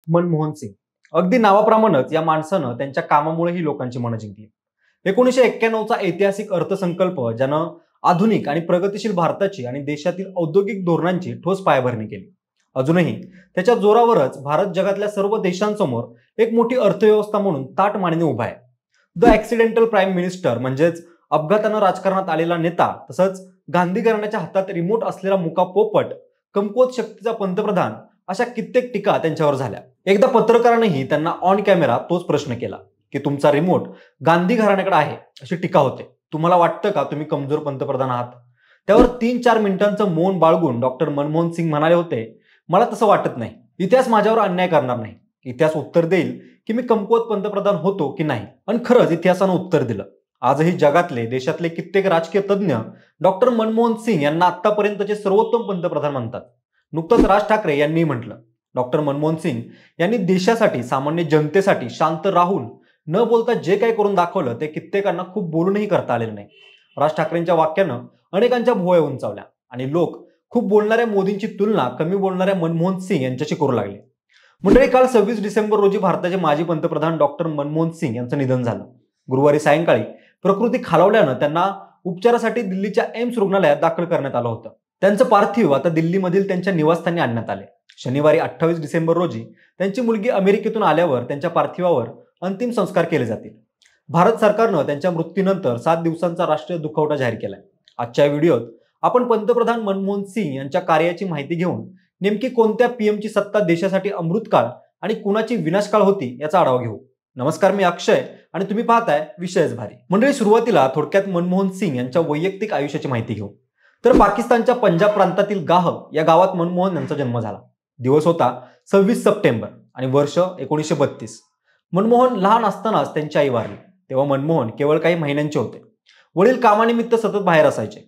मनमोहन सिंग. अगदी नावाप्रमाणेच या माणसानं त्यांच्या कामामुळे ही लोकांची मनं जिंकली. 1991चा ऐतिहासिक अर्थसंकल्प ज्यानं आधुनिक आणि प्रगतिशील भारताची आणि देशातील औद्योगिक धोरणांची ठोस पायाभरणी केली. अजूनही त्याच्या जोरावरच भारत जगातल्या सर्व देशांसमोर एक मोठी अर्थव्यवस्था म्हणून ताठ मानेने उभा आहे. द ॲक्सिडेंटल प्राईम मिनिस्टर म्हणजेच अपघातानं राजकारणात आलेला नेता, तसंच गांधी घराण्याच्या हातात रिमोट असलेला मुका पोपट, कमकुवत शक्तीचा पंतप्रधान, अशा कित्येक टीका त्यांच्यावर झाल्या. एकदा पत्रकारांनीही त्यांना ऑन कॅमेरा तोच प्रश्न केला की तुमचा रिमोट गांधी घराण्याकडे आहे अशी टीका होते. तुम्हाला वाटतं का तुम्ही कमजोर पंतप्रधान आहात? त्यावर 3-4 मिनिटांचं मौन बाळगून डॉक्टर मनमोहन सिंग म्हणाले होते, मला तसं वाटत नाही. इतिहास माझ्यावर अन्याय करणार नाही. इतिहास उत्तर देईल की मी कमकुवत पंतप्रधान होतो की नाही. आणि खरंच इतिहासानं उत्तर दिलं. आजही जगातले देशातले कित्येक राजकीय तज्ज्ञ डॉक्टर मनमोहन सिंग यांना आतापर्यंतचे सर्वोत्तम पंतप्रधान म्हणतात. नुकतंच राज ठाकरे यांनी म्हटलं, डॉक्टर मनमोहन सिंग यांनी देशासाठी, सामान्य जनतेसाठी शांत राहून न बोलता जे काही करून दाखवलं ते कित्येकांना खूप बोलूनही करता आलेलं नाही. राज ठाकरेंच्या वाक्यानं अनेकांच्या भुवया उंचावल्या आणि लोक खूप बोलणाऱ्या मोदींची तुलना कमी बोलणाऱ्या मनमोहन सिंग यांच्याशी करू लागले. मंडळी, काल 26 डिसेंबर रोजी भारताचे माजी पंतप्रधान डॉक्टर मनमोहन सिंग यांचं निधन झालं. गुरुवारी सायंकाळी प्रकृती खालावल्यानं त्यांना उपचारासाठी दिल्लीच्या एम्स रुग्णालयात दाखल करण्यात आलं होतं. त्यांचं पार्थिव आता दिल्लीमधील त्यांच्या निवासस्थानी आणण्यात आले. शनिवारी 28 डिसेंबर रोजी त्यांची मुलगी अमेरिकेतून आल्यावर त्यांच्या पार्थिवावर अंतिम संस्कार केले जातील. भारत सरकारनं त्यांच्या मृत्यूनंतर 7 दिवसांचा राष्ट्रीय दुखवटा जाहीर केलाय. आजच्या व्हिडिओत आपण पंतप्रधान मनमोहन सिंग यांच्या कार्याची माहिती घेऊन नेमकी कोणत्या पीएमची सत्ता देशासाठी अमृतकाळ आणि कुणाची विनाशकाळ होती याचा आढावा घेऊ. नमस्कार, मी अक्षय आणि तुम्ही पाहताय विषयच भारी. मंडळी, सुरुवातीला थोडक्यात मनमोहन सिंग यांच्या वैयक्तिक आयुष्याची माहिती घेऊ. तर पाकिस्तानच्या पंजाब प्रांतातील गाह या गावात मनमोहन यांचा जन्म झाला. दिवस होता 26 सप्टेंबर आणि वर्ष 1932. मनमोहन लहान असतानाच त्यांची आई वारली. तेव्हा मनमोहन केवळ काही महिन्यांचे होते. वडील कामानिमित्त सतत बाहेर असायचे.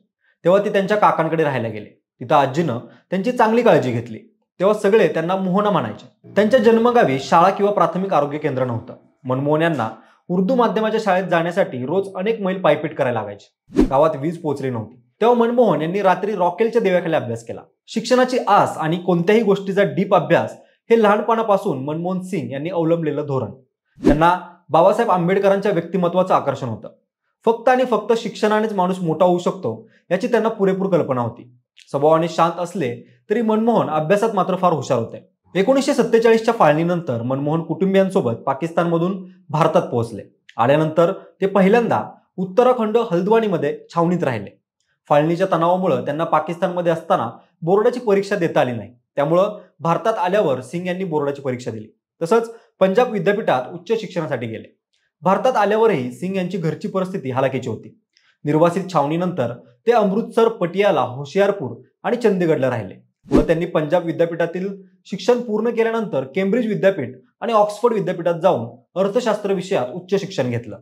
तेव्हा ते त्यांच्या काकांकडे राहायला गेले. तिथं आजीनं त्यांची चांगली काळजी घेतली. तेव्हा सगळे त्यांना मोहना म्हणायचे. त्यांच्या जन्मगावी शाळा किंवा प्राथमिक आरोग्य केंद्र नव्हतं. मनमोहन यांना उर्दू माध्यमाच्या शाळेत जाण्यासाठी रोज अनेक मैल पायपीट करायला लागायची. गावात वीज पोहोचली नव्हती. तेव्हा मनमोहन यांनी रात्री रॉकेलच्या देव्याखाली अभ्यास केला. शिक्षणाची आस आणि कोणत्याही गोष्टीचा डीप अभ्यास हे लहानपणापासून मनमोहन सिंग यांनी अवलंबलेलं धोरण. त्यांना बाबासाहेब आंबेडकरांच्या व्यक्तिमत्वाचं आकर्षण होतं. फक्त आणि फक्त शिक्षणानेच माणूस मोठा होऊ शकतो याची त्यांना पुरेपूर कल्पना होती. स्वभावाने शांत असले तरी मनमोहन अभ्यासात मात्र फार हुशार होते. 1947च्या फाळणीनंतर मनमोहन कुटुंबियांसोबत पाकिस्तानमधून भारतात पोहोचले. आल्यानंतर ते पहिल्यांदा उत्तराखंड हल्द्वानीमध्ये छावणीत राहिले. फाळणीच्या तणावामुळे त्यांना पाकिस्तानमध्ये असताना बोर्डाची परीक्षा देता आली नाही. त्यामुळं भारतात आल्यावर सिंग यांनी बोर्डाची परीक्षा दिली. तसंच पंजाब विद्यापीठात उच्च शिक्षणासाठी गेले. भारतात आल्यावरही सिंग यांची घरची परिस्थिती हलाखीची होती. निर्वासित छावणीनंतर ते अमृतसर, पटियाला, होशियारपूर आणि चंदीगडला राहिले. पुढे त्यांनी पंजाब विद्यापीठातील शिक्षण पूर्ण केल्यानंतर केम्ब्रिज विद्यापीठ आणि ऑक्सफर्ड विद्यापीठात जाऊन अर्थशास्त्र विषयात उच्च शिक्षण घेतलं.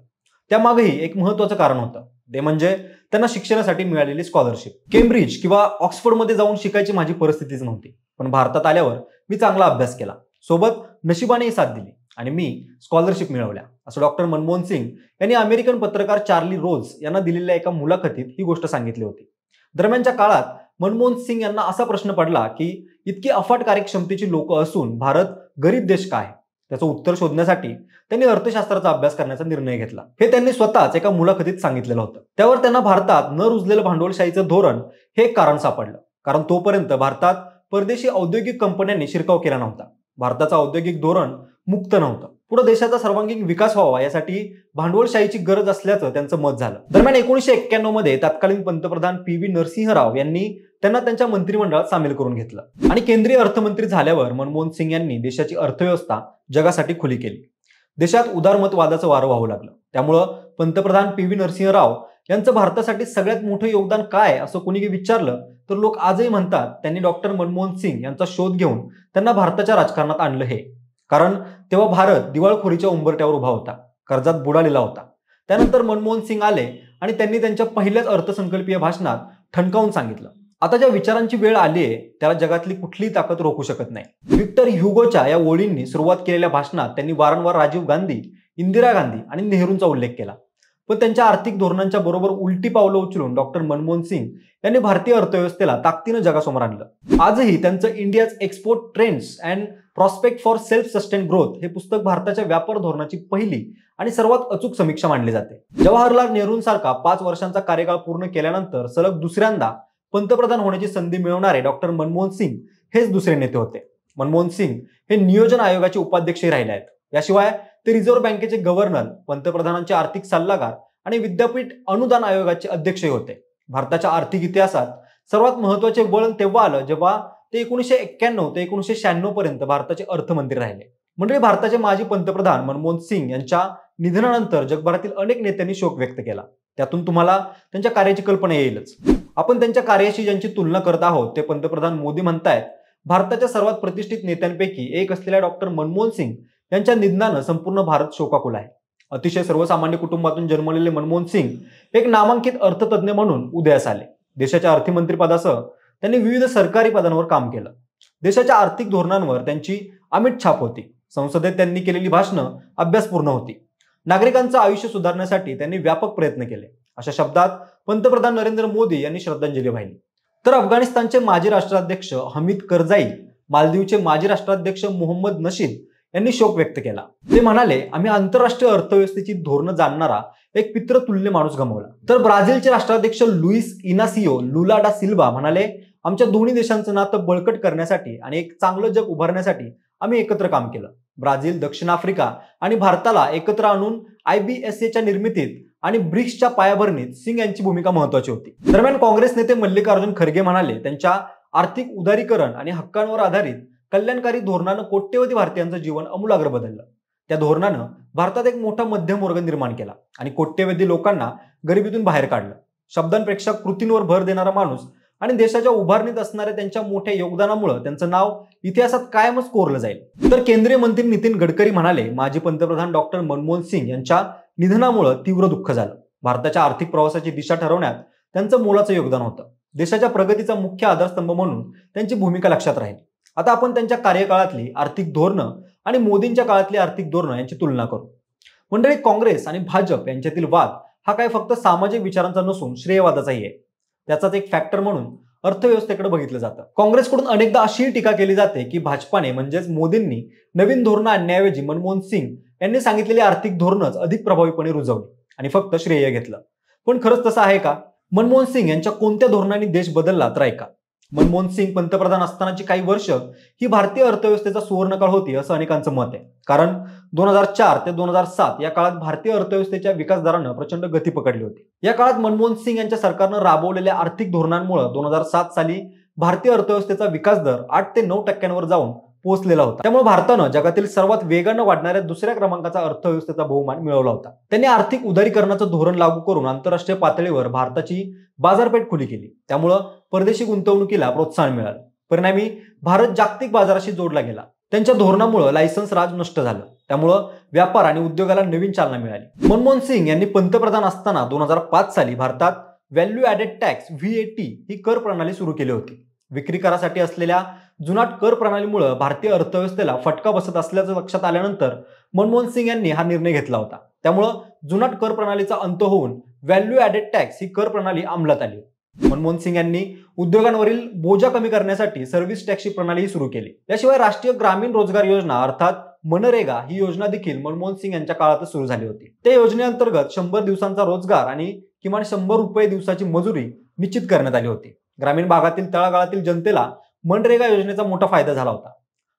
त्यामागेही एक महत्त्वाचं कारण होतं, ते म्हणजे त्यांना शिक्षणासाठी मिळालेली स्कॉलरशिप. केम्ब्रिज किंवा ऑक्सफर्डमध्ये जाऊन शिकायची माझी परिस्थितीच नव्हती, पण भारतात आल्यावर मी चांगला अभ्यास केला. सोबत नशिबानेही साथ दिली आणि मी स्कॉलरशिप मिळवल्या, असं डॉक्टर मनमोहन सिंग यांनी अमेरिकन पत्रकार चार्ली रोज यांना दिलेल्या एका मुलाखतीत ही गोष्ट सांगितली होती. दरम्यानच्या काळात मनमोहन सिंग यांना असा प्रश्न पडला की इतकी अफाट कार्यक्षमतेची लोक असून भारत गरीब देश का आहे? त्याचं उत्तर शोधण्यासाठी त्यांनी अर्थशास्त्राचा अभ्यास करण्याचा निर्णय घेतला. हे त्यांनी स्वतःच एका मुलाखतीत सांगितलेलं होतं. त्यावर त्यांना भारतात न रुजलेलं भांडवलशाहीचं धोरण हे एक कारण सापडलं. कारण तोपर्यंत भारतात परदेशी औद्योगिक कंपन्यांनी शिरकाव केला नव्हता. भारताचं औद्योगिक धोरण मुक्त नव्हतं. पुढे देशाचा सर्वांगीण विकास व्हावा यासाठी भांडवलशाहीची गरज असल्याचं त्यांचं मत झालं. दरम्यान 1991 मध्ये तत्कालीन पंतप्रधान पी.व्ही. नरसिंह राव यांनी त्यांना त्यांच्या मंत्रिमंडळात सामील करून घेतलं आणि केंद्रीय अर्थमंत्री झाल्यावर मनमोहन सिंग यांनी देशाची अर्थव्यवस्था जगासाठी खुली केली. देशात उदारमतवादाचं वारं वाहू लागलं. त्यामुळं पंतप्रधान पी.व्ही. नरसिंह राव यांचं भारतासाठी सगळ्यात मोठं योगदान काय असं कोणी विचारलं तर लोक आजही म्हणतात त्यांनी डॉक्टर मनमोहन सिंग यांचा शोध घेऊन त्यांना भारताच्या राजकारणात आणलं. हे कारण तेव्हा भारत दिवाळखोरीच्या उंबरठ्यावर उभा होता, कर्जात बुडालेला होता. त्यानंतर मनमोहन सिंग आले आणि त्यांनी त्यांच्या पहिल्याच अर्थसंकल्पीय भाषणात ठणकावून सांगितलं, आता ज्या विचारांची वेळ आली आहे त्याला जगातली कुठलीही ताकद रोखू शकत नाही. व्हिक्टर ह्युगोच्या या ओळींनी सुरुवात केलेल्या भाषणात त्यांनी वारंवार राजीव गांधी, इंदिरा गांधी आणि नेहरूंचा उल्लेख केला. पण त्यांच्या आर्थिक धोरणांच्या बरोबर उलटी पावलं उचलून डॉक्टर मनमोहन सिंग यांनी भारतीय अर्थव्यवस्थेला ताकदीनं जगासमोर आणलं। आजही त्यांचं India's export trends and prospect for self sustain growth हे पुस्तक भारताच्या व्यापार धोरणाची पहिली आणि सर्वात अचूक समीक्षा मानली जाते। जवाहरलाल नेहरूंसारखा 5 वर्षांचा कार्यकाळ पूर्ण केल्यानंतर सलग दुसऱ्यांदा पंतप्रधान होण्याची संधी मिळवणारे डॉक्टर मनमोहन सिंग हेच दुसरे नेते होते। मनमोहन सिंग हे नियोजन आयोगाचे उपाध्यक्षही राहिले आहेत। याशिवाय ते रिझर्व्ह बँकेचे गव्हर्नर, पंतप्रधानांचे आर्थिक सल्लागार आणि विद्यापीठ अनुदान आयोगाचे अध्यक्षही होते। भारताच्या आर्थिक इतिहासात सर्वात महत्त्वाचे वळण तेव्हा आलं जेव्हा ते 1991 ते 1996 पर्यंत भारताचे अर्थमंत्री राहिले। म्हणजे भारताचे माजी पंतप्रधान मनमोहन सिंग यांच्या निधनानंतर जगभरातील अनेक नेत्यांनी शोक व्यक्त केला। त्यातून तुम्हाला त्यांच्या कार्याची कल्पना येईलच। आपण त्यांच्या कार्याशी ज्यांची तुलना करत आहोत ते पंतप्रधान मोदी म्हणतायत, भारताच्या सर्वात प्रतिष्ठित नेत्यांपैकी एक असलेल्या डॉक्टर मनमोहन सिंग यांच्या निधनानं संपूर्ण भारत शोकाकुल आहे। अतिशय सर्वसामान्य कुटुंबातून जन्मलेले मनमोहन सिंग एक नामांकित अर्थतज्ञ म्हणून उदयास आले। देशाच्या अर्थमंत्रीपदासह त्यांनी विविध सरकारी पदांवर काम केलं। देशाच्या आर्थिक धोरणांवर त्यांची अमिट छाप होती। संसदेत त्यांनी केलेली भाषणं अभ्यासपूर्ण होती। नागरिकांचं आयुष्य सुधारण्यासाठी त्यांनी व्यापक प्रयत्न केले। अशा शब्दात पंतप्रधान नरेंद्र मोदी यांनी श्रद्धांजली वाहिली। तर अफगाणिस्तानचे माजी राष्ट्राध्यक्ष हमीद करझाई, मालदीवचे माजी राष्ट्राध्यक्ष मोहम्मद नशीद यांनी शोक व्यक्त केला। ते म्हणाले, आम्ही आंतरराष्ट्रीय अर्थव्यवस्थेची धोरणं जाणणारा एक पितृतुल्य माणूस गमावला। तर ब्राझीलचे राष्ट्राध्यक्ष लुईस इनासियो लुला डा सिल्वा म्हणाले, आमच्या दोन्ही देशांचं नातं बळकट करण्यासाठी आणि एक चांगलं जग उभारण्यासाठी आम्ही एकत्र काम केलं। ब्राझील, दक्षिण आफ्रिका आणि भारताला एकत्र आणून IBSAच्या निर्मितीत आणि ब्रिक्सच्या पायाभरणीत सिंग यांची भूमिका महत्त्वाची होती। दरम्यान काँग्रेस नेते मल्लिकार्जुन खरगे म्हणाले, त्यांच्या आर्थिक उदारीकरण आणि हक्कांवर आधारित कल्याणकारी धोरणानं कोट्यवधी भारतीयांचं जीवन अमूलाग्र बदललं। त्या धोरणानं भारतात एक मोठा मध्यम वर्ग निर्माण केला आणि कोट्यवधी लोकांना गरिबीतून बाहेर काढलं। शब्दांपेक्षा कृतींवर भर देणारा माणूस आणि देशाच्या उभारणीत असणाऱ्या त्यांच्या मोठ्या योगदानामुळे त्यांचं नाव इतिहासात कायमच कोरलं जाईल। तर केंद्रीय मंत्री नितीन गडकरी म्हणाले, माजी पंतप्रधान डॉक्टर मनमोहन सिंग यांच्या निधनामुळे तीव्र दुःख झालं। भारताच्या आर्थिक प्रवासाची दिशा ठरवण्यात त्यांचं मोलाचं योगदान होतं। देशाच्या प्रगतीचा मुख्य आधारस्तंभ म्हणून त्यांची भूमिका लक्षात राहील। आता आपण त्यांच्या कार्यकाळातली आर्थिक धोरणं आणि मोदींच्या काळातली आर्थिक धोरणं यांची तुलना करू। मंडळी, काँग्रेस आणि भाजप यांच्यातील वाद हा काय फक्त सामाजिक विचारांचा नसून श्रेयवादाचाही आहे। त्याचाच एक फॅक्टर म्हणून अर्थव्यवस्थेकडे बघितलं जातं। काँग्रेसकडून अनेकदा अशी टीका केली जाते की भाजपाने म्हणजेच मोदींनी नवीन धोरणं आणण्याऐवजी मनमोहन सिंग यांनी सांगितलेली आर्थिक धोरणंच अधिक प्रभावीपणे रुजवली आणि फक्त श्रेय घेतलं। पण खरंच तसं आहे का? मनमोहन सिंग यांच्या कोणत्या धोरणांनी देश बदलला तर ऐका। मनमोहन सिंग पंतप्रधान असतानाची काही वर्ष ही भारतीय अर्थव्यवस्थेचा सुवर्णकाळ होती असं अनेकांचं मत आहे। कारण 2004 ते 2007 या काळात भारतीय अर्थव्यवस्थेच्या विकास दरानं प्रचंड गती पकडली होती। या काळात मनमोहन सिंग यांच्या सरकारनं राबवलेल्या आर्थिक धोरणांमुळे 2007 साली भारतीय अर्थव्यवस्थेचा विकास दर 8 ते 9% जाऊन पोहोचलेला होता। त्यामुळे भारतानं जगातील सर्वात वेगानं वाढणाऱ्या दुसऱ्या क्रमांकाचा अर्थव्यवस्थेचा बहुमान मिळवला होता। त्यांनी आर्थिक उदारीकरणाचं धोरण लागू करून आंतरराष्ट्रीय पातळीवर भारताची बाजारपेठ खुली केली। त्यामुळे परदेशी गुंतवणुकीला प्रोत्साहन मिळालं। परिणामी भारत जागतिक बाजाराशी जोडला गेला। त्यांच्या धोरणामुळे लायसन्स राज नष्ट झालं। त्यामुळे व्यापार आणि उद्योगाला नवीन चालना मिळाली। मनमोहन सिंग यांनी पंतप्रधान असताना 2005 साली भारतात व्हॅल्यू ॲडेड टॅक्स VAT ही कर प्रणाली सुरू केली होती। विक्री करासाठी असलेल्या जुनाट कर प्रणालीमुळे भारतीय अर्थव्यवस्थेला फटका बसत असल्याचं लक्षात आल्यानंतर मनमोहन सिंग यांनी हा निर्णय घेतला होता। त्यामुळे जुनाट कर प्रणालीचा अंत होऊन व्हॅल्यू ॲडेड टॅक्स ही कर प्रणाली अंमलात आली। मनमोहन सिंग यांनी उद्योगांवरील बोजा कमी करण्यासाठी सर्व्हिस टॅक्सची प्रणाली सुरू केली। याशिवाय राष्ट्रीय ग्रामीण रोजगार योजना अर्थात मनरेगा ही योजना देखील मनमोहन सिंग यांच्या काळातच सुरू झाली होती। त्या योजनेअंतर्गत 100 दिवसांचा रोजगार आणि किमान 100 रुपये दिवसाची मजुरी निश्चित करण्यात आली होती। ग्रामीण भागातील तळागाळातील जनतेला मनरेगा योजनेचा मोठा फायदा झाला होता।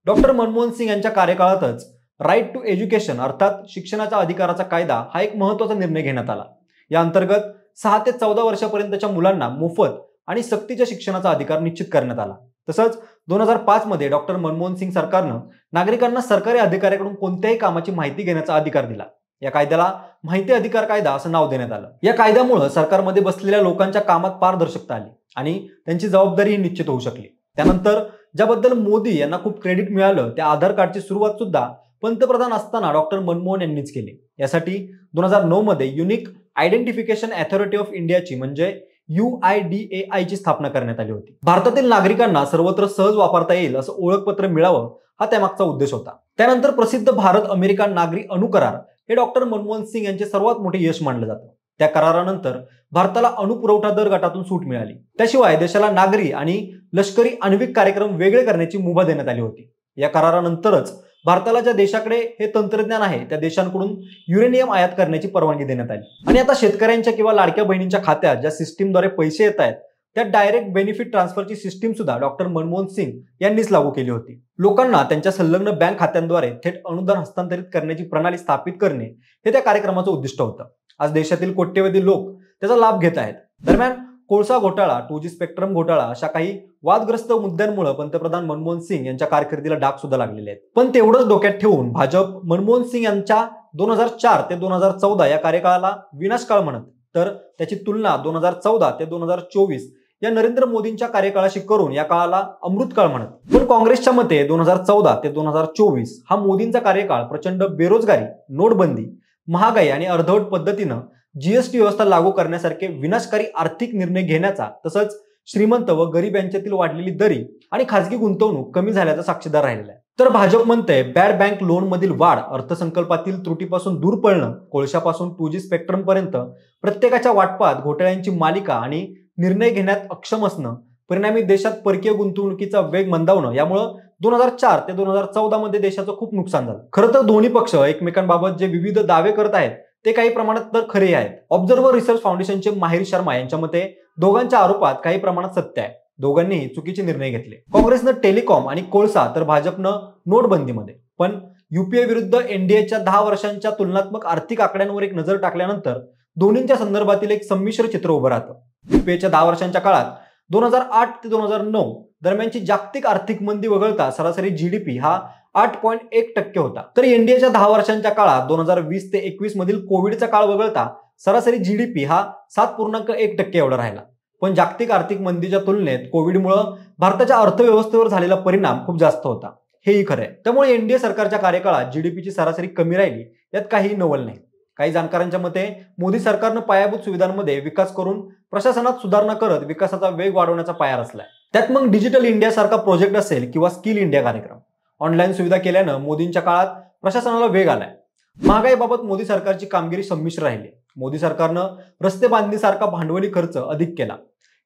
डॉक्टर मनमोहन सिंग यांच्या कार्यकाळातच राईट टू एज्युकेशन अर्थात शिक्षणाच्या अधिकाराचा कायदा हा एक महत्त्वाचा निर्णय घेण्यात आला। या अंतर्गत 6 ते 14 वर्षापर्यंतच्या मुलांना मोफत आणि सक्तीच्या शिक्षणाचा अधिकार निश्चित करण्यात आला। तसंच 2005 मध्ये डॉक्टर मनमोहन सिंग सरकारनं नागरिकांना सरकारी अधिकाऱ्याकडून कोणत्याही कामाची माहिती घेण्याचा अधिकार दिला। या कायद्याला माहिती अधिकार कायदा असं नाव देण्यात आलं। या कायद्यामुळे सरकारमध्ये बसलेल्या लोकांच्या कामात पारदर्शकता आली आणि त्यांची जबाबदारी निश्चित होऊ शकली। त्यानंतर ज्याबद्दल मोदी यांना खूप क्रेडिट मिळालं त्या आधार कार्डची सुरुवात सुद्धा पंतप्रधान असताना डॉक्टर मनमोहन यांनीच केली। यासाठी 2009 मध्ये युनिक आयडेंटिफिकेशन अथॉरिटी ऑफ इंडियाची म्हणजे UIDAI ची स्थापना करण्यात आली होती। भारतातील नागरिकांना सर्वत्र सहज वापरता येईल असं ओळखपत्र मिळावं हा त्यामागचा उद्देश होता। त्यानंतर प्रसिद्ध भारत अमेरिका नागरी अनुकरार हे डॉक्टर मनमोहन सिंग यांचे सर्वात मोठे यश मानलं जातं। त्या करारानंतर भारताला अणुपुरवठा दर गटातून सूट मिळाली. त्याशिवाय देशाला नागरी आणि लष्करी आण्विक कार्यक्रम वेगळे करण्याची मुभा देण्यात आली होती. या करारानंतरच भारताला ज्या देशाकडे हे तंत्रज्ञान आहे त्या देशांकडून युरेनियम आयात करण्याची परवानगी देण्यात आली. आणि आता शेतकऱ्यांच्या किंवा लाडक्या बहिणींच्या खात्यात ज्या सिस्टीमद्वारे पैसे येत आहेत त्या डायरेक्ट बेनिफिट ट्रान्सफरची सिस्टीम सुद्धा डॉक्टर मनमोहन सिंग यांनीच लागू केली होती. लोकांना त्यांच्या संलग्न बँक खात्यांद्वारे थेट अनुदान हस्तांतरित करण्याची प्रणाली स्थापित करणे हे त्या कार्यक्रमाचं उद्दिष्ट होतं. आज देशातील कोट्यवधी लोक त्याचा लाभ घेत आहेत. दरम्यान कोळसा घोटाळा, 2G स्पेक्ट्रम घोटाळा अशा काही वादग्रस्त मुद्द्यांमुळे पंतप्रधान मनमोहन सिंग यांच्या कारकिर्दीला डाग सुद्धा लागलेले आहेत. पण तेवढंच डोक्यात ठेवून भाजप मनमोहन सिंग यांच्या 2004 ते 2014 या कार्यकाळाला विनाशकाळ म्हणत, तर त्याची तुलना 2014 ते 2024 या नरेंद्र मोदींच्या कार्यकाळाशी करून या काळाला अमृतकाळ म्हणत. पण काँग्रेसच्या मते 2014 ते 2024 हा मोदींचा कार्यकाळ प्रचंड बेरोजगारी, नोटबंदी, महागाई आणि अर्धवट पद्धतीनं जीएसटी व्यवस्था लागू करण्यासारखे विनाशकारी आर्थिक निर्णय घेण्याचा, तसंच श्रीमंत व गरीब यांच्यातील वाढलेली दरी आणि खासगी गुंतवणूक कमी झाल्याचा साक्षीदार राहिलेला आहे. तर भाजप म्हणते बॅड बँक लोन मधील वाढ, अर्थसंकल्पातील त्रुटीपासून दूर पळणं, कोळशापासून 2G स्पेक्ट्रम पर्यंत प्रत्येकाच्या वाटपात घोटाळ्यांची मालिका आणि निर्णय घेण्यात अक्षम असणं, परिणामी देशात परकीय गुंतवणुकीचा वेग मंदावणं यामुळं 2004 ते 2014 मध्ये देशाचं खूप नुकसान झालं. खरं तर दोन्ही पक्ष एकमेकांबाबत जे विविध दावे करत आहेत ते काही प्रमाणात तर खरे आहेत. ऑब्झर्व्हर रिसर्च फाउंडेशनचे माहिर शर्मा यांच्या मते दोघांच्या आरोपात काही प्रमाणात सत्य आहे. दोघांनीही चुकीचे निर्णय घेतले. काँग्रेसनं टेलिकॉम आणि कोळसा तर भाजपनं नोटबंदीमध्ये. पण युपीए विरुद्ध एनडीएच्या 10 वर्षांच्या तुलनात्मक आर्थिक आकड्यांवर एक नजर टाकल्यानंतर दोन्हींच्या संदर्भातील एक संमिश्र चित्र उभं राहतं. युपीएच्या 10 वर्षांच्या काळात 2008 ते 2009 दरम्यानची जागतिक आर्थिक मंदी वगळता सरासरी जीडीपी हा 8.1% होता. तर एनडीएच्या 10 वर्षांच्या काळात 2020 ते 21 मधील कोविडचा काळ वगळता सरासरी जीडीपी हा 7.1% एवढा राहिला. पण जागतिक आर्थिक मंदीच्या तुलनेत कोविडमुळे भारताच्या अर्थव्यवस्थेवर झालेला परिणाम खूप जास्त होता, हेही खरं आहे. त्यामुळे एनडीए सरकारच्या कार्यकाळात जीडीपीची सरासरी कमी राहिली यात काही नवल नाही. काही जाणकारांच्या मते मोदी सरकारनं पायाभूत सुविधांमध्ये विकास करून प्रशासनात सुधारणा करत विकासाचा वेग वाढवण्याचा पाया रचलाय. त्यात मग डिजिटल इंडिया सारखा प्रोजेक्ट असेल किंवा स्किल इंडिया कार्यक्रम, ऑनलाईन सुविधा केल्यानं मोदींच्या काळात प्रशासनाला वेग आलाय. महागाईबाबत मोदी सरकारची कामगिरी संमिश्र राहिली. मोदी सरकारनं रस्ते बांधणीसारखा भांडवली खर्च अधिक केला.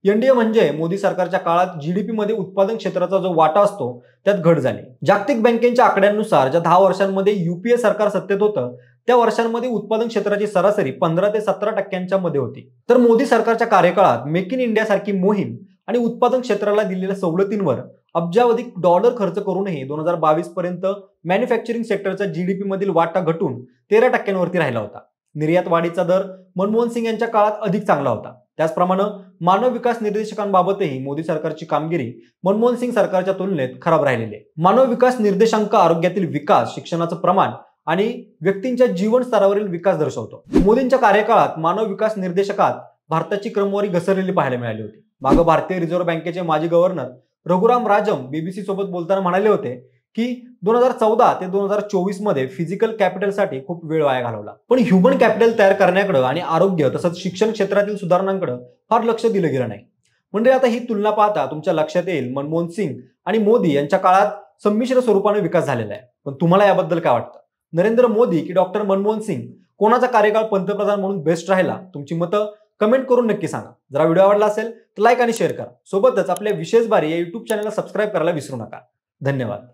एनडीए म्हणजे मोदी सरकारच्या काळात जीडीपी मध्ये उत्पादन क्षेत्राचा जो वाटा असतो त्यात घट झाली. जागतिक बँकेच्या आकड्यांनुसार ज्या 10 वर्षांमध्ये युपीए सरकार सत्तेत होतं त्या वर्षांमध्ये उत्पादन क्षेत्राची सरासरी 15 ते 17% मध्ये होती. तर मोदी सरकारच्या कार्यकाळात मेक इन इंडिया सारखी मोहीम आणि उत्पादन क्षेत्राला दिलेल्या सवलतींवर अब्जावधी डॉलर खर्च करूनही 2022 पर्यंत मॅन्युफॅक्चरिंग सेक्टरचा जीडीपी मधील वाटा घटून 13% वरती राहिला होता. निर्यात वाढीचा दर मनमोहन सिंग यांच्या काळात अधिक चांगला होता. त्याचप्रमाणे मानव विकास निर्देशकांबाबतही मोदी सरकारची कामगिरी मनमोहन सिंग सरकारच्या तुलनेत खराब राहिलेली आहे. मानव विकास निर्देशांक आरोग्यातील विकास, शिक्षणाचं प्रमाण आणि व्यक्तींच्या जीवन स्तरावरील विकास दर्शवतो. मोदींच्या कार्यकाळात मानव विकास निर्देशकात भारताची क्रमवारी घसरलेली पाहायला मिळाली होती. मागे भारतीय रिझर्व्ह बँकेचे माजी गव्हर्नर रघुराम राजन बीबीसी सोबत बोलताना म्हणाले होते की 2014 ते 2024 मध्ये फिजिकल कॅपिटलसाठी खूप वेळ वाया घालवला, पण ह्युमन कॅपिटल तयार करण्याकडे आणि आरोग्य तसंच शिक्षण क्षेत्रातील सुधारणांकडे फार लक्ष दिलं गेलं नाही. म्हणजे आता ही तुलना पाहता तुमच्या लक्षात येईल मनमोहन सिंग आणि मोदी यांच्या काळात संमिश्र स्वरूपाने विकास झालेला आहे. पण तुम्हाला याबद्दल काय वाटतं? नरेंद्र मोदी की डॉक्टर मनमोहन सिंग, कोणाचा कार्यकाळ पंतप्रधान म्हणून बेस्ट राहिला? तुमची मतं कमेंट करून नक्की सांगा. जरा व्हिडिओ आवडला असेल तर लाईक आणि शेअर करा. सोबतच आपल्या विशेष बारी या युट्यूब चॅनलला सबस्क्राईब करायला विसरू नका. धन्यवाद.